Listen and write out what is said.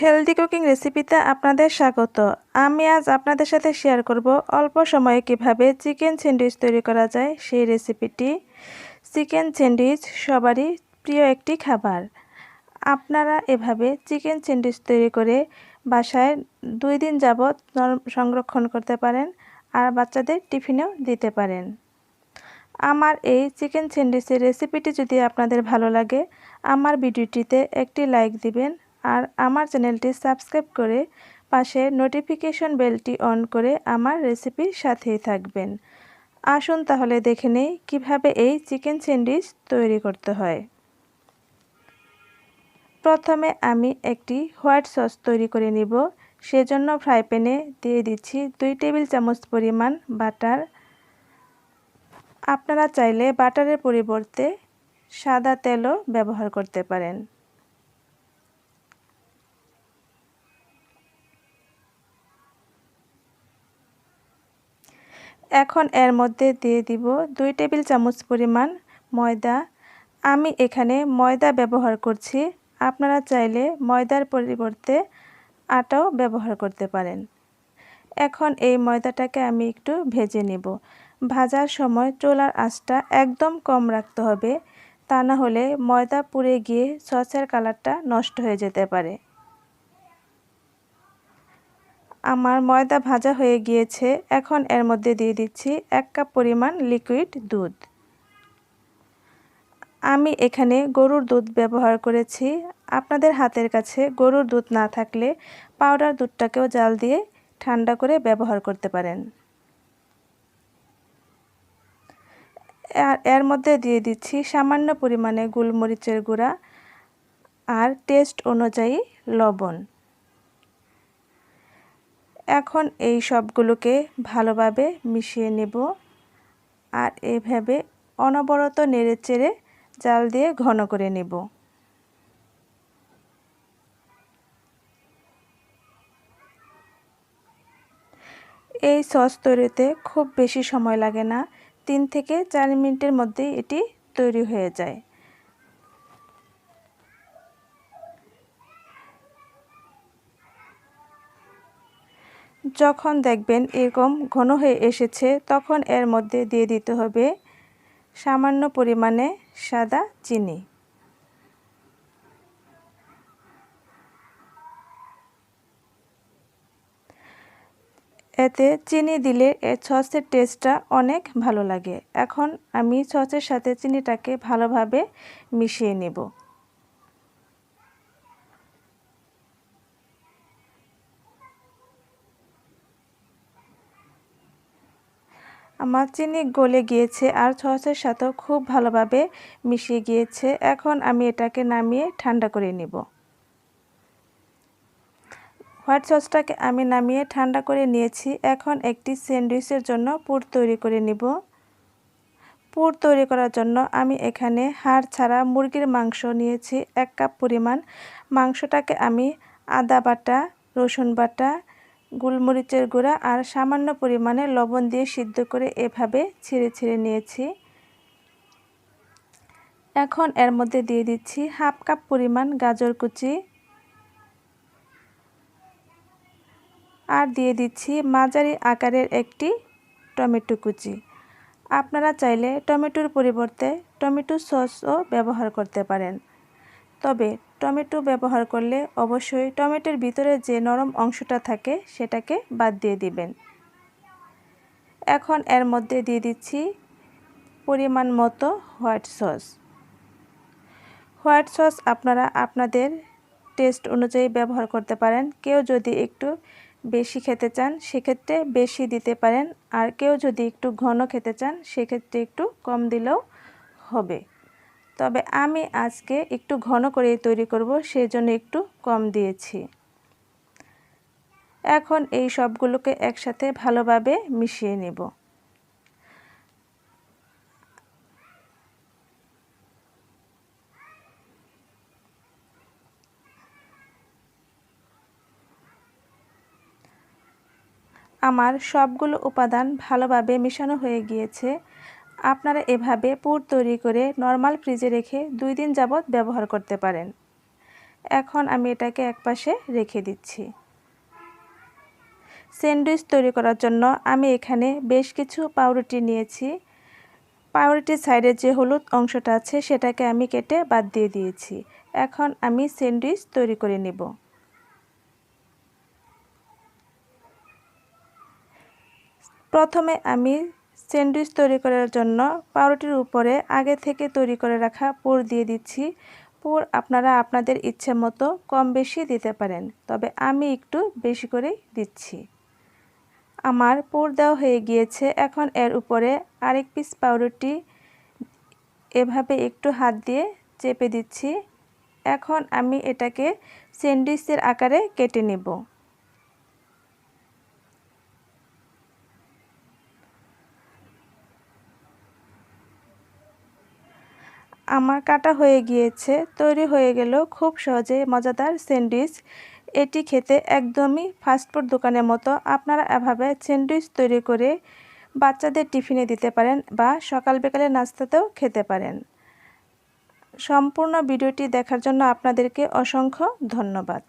Healthy cooking রেসিপিতে আপনাদের স্বাগত। আমি আজ আপনাদের সাথে শেয়ার করব অল্প সময়ে কিভাবে চিকেন স্যান্ডউইচ তৈরি করা যায় সেই রেসিপিটি। চিকেন স্যান্ডউইচ সবারই প্রিয় একটি খাবার। আপনারা এভাবে চিকেন স্যান্ডউইচ তৈরি করে বাসায় 2 দিন যাবত সংরক্ষণ করতে পারেন আর বাচ্চাদের টিফিনেও দিতে পারেন। আমার এই চিকেন স্যান্ডউইচের রেসিপিটি যদি আপনাদের ভালো লাগে, আমার ভিডিওটিতে একটি লাইক দিবেন আর আমার চ্যানেলটি সাবস্ক্রাইব করে পাশে নোটিফিকেশন বেলটি অন করে আমার রেসিপির সাথেই থাকবেন। আসুন তাহলে দেখে নেই কিভাবে এই চিকেন স্যান্ডউইচ তৈরি করতে হয়। প্রথমে আমি একটি হোয়াইট সস তৈরি করে নিব। সেজন্য ফ্রাই প্যানে দিয়ে দিচ্ছি 2 টেবিল চামচ পরিমাণ বাটার। আপনারা চাইলে বাটারের পরিবর্তে সাদা তেলও ব্যবহার করতে পারেন। এখন এর মধ্যে দিয়ে দিব 2 টেবিল চামচ পরিমাণ ময়দা। আমি এখানে ময়দা ব্যবহার করছি, আপনারা চাইলে ময়দার পরিবর্তে আটাও ব্যবহার করতে পারেন। এখন এই ময়দাটাকে আমি একটু ভেজে নেব। ভাজার সময় চুলার আঁচটা একদম কম রাখতে হবে, তা না হলে ময়দা পুড়ে গিয়ে সসের কালারটা নষ্ট হয়ে যেতে পারে। আমার ময়দা ভাজা হয়ে গিয়েছে। এখন এর মধ্যে দিয়ে দিচ্ছি 1 কাপ পরিমাণ লিকুইড দুধ। আমি এখানে গরুর দুধ ব্যবহার করেছি। আপনাদের হাতের কাছে গরুর দুধ না থাকলে পাউডার দুধটাকেও জাল দিয়ে ঠান্ডা করে ব্যবহার করতে পারেন। আর এর মধ্যে দিয়ে দিচ্ছি সামান্য পরিমাণে গোলমরিচের গুঁড়া আর টেস্ট অনুযায়ী লবণ। এখন এই সবগুলোকে ভালোভাবে মিশিয়ে নেব আর এইভাবে অনবরত নেড়েচেড়ে জাল দিয়ে ঘন করে নেব। এই সস তৈরিতে খুব বেশি সময় লাগে না, 3 থেকে 4 মিনিটের মধ্যেই এটি তৈরি হয়ে যায়। যখন দেখবেন এরকম ঘন হয়ে এসেছে, তখন এর মধ্যে দিয়ে দিতে হবে সামান্য পরিমাণে সাদা চিনি। এতে চিনি দিলে এর সসের টেস্টটা অনেক ভালো লাগে। এখন আমি সসের সাথে চিনিটাকে ভালোভাবে মিশিয়ে নেব। আমার চিনি গলে গিয়েছে আর সসের সাথেও খুব ভালোভাবে মিশিয়ে গিয়েছে। এখন আমি এটাকে নামিয়ে ঠান্ডা করে নেব। হোয়াইট সসটাকে আমি নামিয়ে ঠান্ডা করে নিয়েছি। এখন একটি স্যান্ডউইচের জন্য পুর তৈরি করে নেব। পুর তৈরি করার জন্য আমি এখানে হাড় ছাড়া মুরগির মাংস নিয়েছি 1 কাপ পরিমাণ। মাংসটাকে আমি আদা বাটা, রসুন বাটা, গোলমরিচের গুঁড়া আর সামান্য পরিমাণে লবণ দিয়ে সিদ্ধ করে এভাবে ছিঁড়ে ছিঁড়ে নিয়েছি। এখন এর মধ্যে দিয়ে দিচ্ছি 1/2 কাপ পরিমাণ গাজর কুচি আর দিয়ে দিচ্ছি মাঝারি আকারের একটি টমেটো কুচি। আপনারা চাইলে টমেটোর পরিবর্তে টমেটো সসও ব্যবহার করতে পারেন, তবে টমেটো ব্যবহার করলে অবশ্যই টমেটোর ভিতরে যে নরম অংশটা থাকে সেটাকে বাদ দিয়ে দিবেন। এখন এর মধ্যে দিয়ে দিচ্ছি পরিমাণ মতো হোয়াইট সস। হোয়াইট সস আপনারা আপনাদের টেস্ট অনুযায়ী ব্যবহার করতে পারেন। কেউ যদি একটু বেশি খেতে চান সেক্ষেত্রে বেশি দিতে পারেন, আর কেউ যদি একটু ঘন খেতে চান সেক্ষেত্রে একটু কম দিলেও হবে। তবে আমি আজকে একটু ঘন করেই তৈরি করব, সেজন্য একটু কম দিয়েছি। এখন এই সবগুলোকে একসাথে ভালোভাবে মিশিয়ে নেব। আমার সবগুলো উপাদান ভালোভাবে মেশানো হয়ে গিয়েছে। আপনারা এভাবে পুর তৈরি করে নরমাল ফ্রিজে রেখে 2 দিন যাবত ব্যবহার করতে পারেন। এখন আমি এটাকে একপাশে রেখে দিচ্ছি। স্যান্ডউইচ তৈরি করার জন্য আমি এখানে বেশ কিছু পাউরুটি নিয়েছি। পাউরুটির সাইডের যে হলুদ অংশটা আছে সেটাকে আমি কেটে বাদ দিয়ে দিয়েছি। এখন আমি স্যান্ডউইচ তৈরি করে নেব। প্রথমে আমি স্যান্ডউইচ তৈরি করার জন্য পাউরুটির উপরে আগে থেকে তৈরি করে রাখা পুর দিয়ে দিচ্ছি। পুর আপনারা আপনাদের ইচ্ছে মতো কম বেশি দিতে পারেন, তবে আমি একটু বেশি করেই দিচ্ছি। আমার পুর দেওয়া হয়ে গিয়েছে। এখন এর উপরে আরেক পিস পাউরুটি এভাবে একটু হাত দিয়ে চেপে দিচ্ছি। এখন আমি এটাকে স্যান্ডউইচের আকারে কেটে নেব। আমার কাটা হয়ে গিয়েছে। তৈরি হয়ে গেল খুব সহজে মজাদার স্যান্ডউইচ। এটি খেতে একদমই ফাস্টফুড দোকানের মতো। আপনারা এভাবে স্যান্ডউইচ তৈরি করে বাচ্চাদের টিফিনে দিতে পারেন বা সকাল বিকালে নাস্তাতেও খেতে পারেন। সম্পূর্ণ ভিডিওটি দেখার জন্য আপনাদেরকে অসংখ্য ধন্যবাদ।